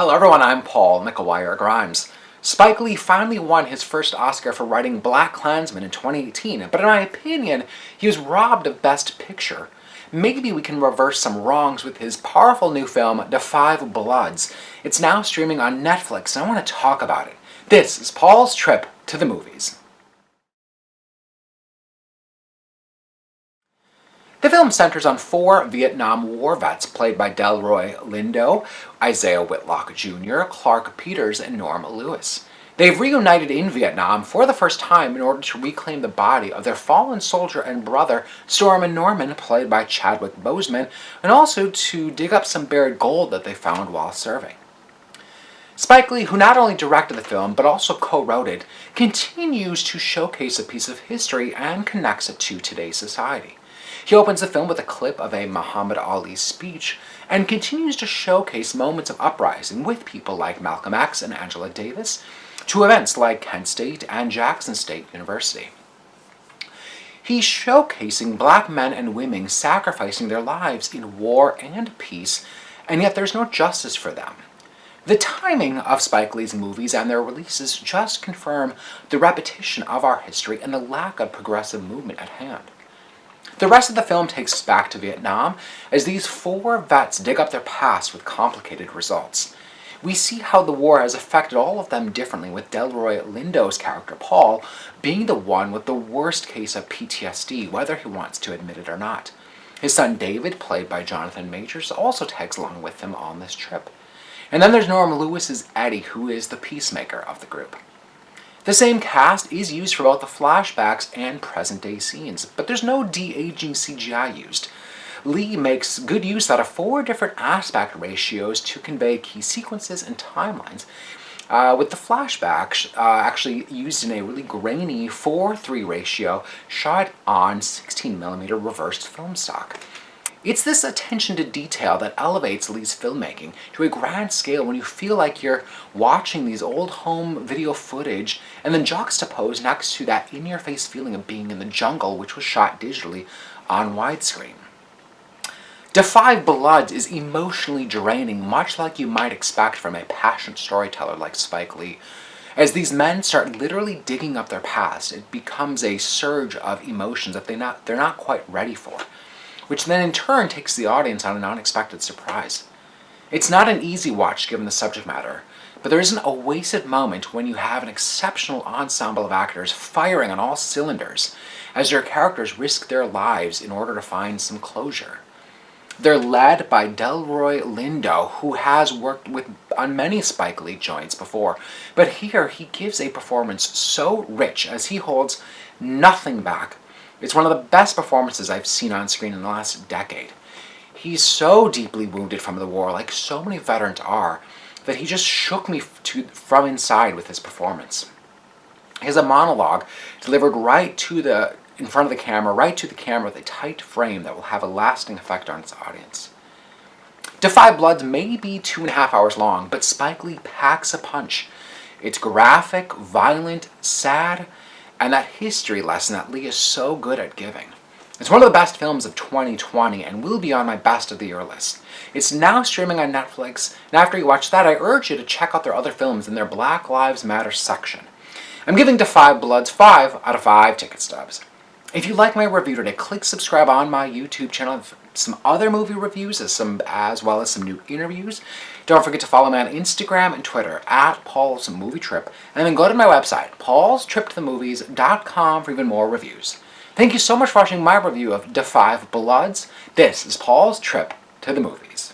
Hello everyone, I'm Paul McGuire Grimes. Spike Lee finally won his first Oscar for writing BlacKkKlansman in 2018, but in my opinion, he was robbed of Best Picture. Maybe we can reverse some wrongs with his powerful new film, BLOODS. It's now streaming on Netflix, and I want to talk about it. This is Paul's trip to the movies. The film centers on four Vietnam War vets played by Delroy Lindo, Isaiah Whitlock Jr., Clarke Peters, and Norm Lewis. They've reunited in Vietnam for the first time in order to reclaim the body of their fallen soldier and brother, Stormin Norman, played by Chadwick Boseman, and also to dig up some buried gold that they found while serving. Spike Lee, who not only directed the film but also co-wrote it, continues to showcase a piece of history and connects it to today's society. He opens the film with a clip of a Muhammad Ali speech and continues to showcase moments of uprising with people like Malcolm X and Angela Davis, to events like Kent State and Jackson State University. He's showcasing black men and women sacrificing their lives in war and peace, and yet there's no justice for them. The timing of Spike Lee's movies and their releases just confirm the repetition of our history and the lack of progressive movement at hand. The rest of the film takes us back to Vietnam as these four vets dig up their past with complicated results. We see how the war has affected all of them differently, with Delroy Lindo's character, Paul, being the one with the worst case of PTSD, whether he wants to admit it or not. His son David, played by Jonathan Majors, also tags along with him on this trip. And then there's Norm Lewis's Eddie, who is the peacemaker of the group. The same cast is used for both the flashbacks and present-day scenes, but there's no de-aging CGI used. Lee makes good use out of four different aspect ratios to convey key sequences and timelines, with the flashbacks actually used in a really grainy 4:3 ratio shot on 16mm reversed film stock. It's this attention to detail that elevates Lee's filmmaking to a grand scale when you feel like you're watching these old home video footage and then juxtaposed next to that in-your-face feeling of being in the jungle, which was shot digitally on widescreen. BLOODS is emotionally draining, much like you might expect from a passionate storyteller like Spike Lee. As these men start literally digging up their past, it becomes a surge of emotions that they're not quite ready for, which then in turn takes the audience on an unexpected surprise. It's not an easy watch given the subject matter, but there isn't a wasted moment when you have an exceptional ensemble of actors firing on all cylinders as their characters risk their lives in order to find some closure. They're led by Delroy Lindo, who has worked on many Spike Lee joints before, but here he gives a performance so rich as he holds nothing back. It's one of the best performances I've seen on screen in the last decade. He's so deeply wounded from the war, like so many veterans are, that he just shook me from inside with his performance. He has a monologue delivered in front of the camera, right to the camera with a tight frame that will have a lasting effect on its audience. BLOODS may be 2.5 hours long, but Spike Lee packs a punch. It's graphic, violent, sad, and that history lesson that Lee is so good at giving. It's one of the best films of 2020 and will be on my best of the year list. It's now streaming on Netflix, and after you watch that, I urge you to check out their other films in their Black Lives Matter section. I'm giving BLOODS 5 out of 5 ticket stubs. If you like my review today, click subscribe on my YouTube channel for some other movie reviews as well as some new interviews. Don't forget to follow me on Instagram and Twitter at Paul's Movie Trip, and then go to my website, paulstriptothemovies.com, for even more reviews. Thank you so much for watching my review of BLOODS. This is Paul's Trip to the Movies.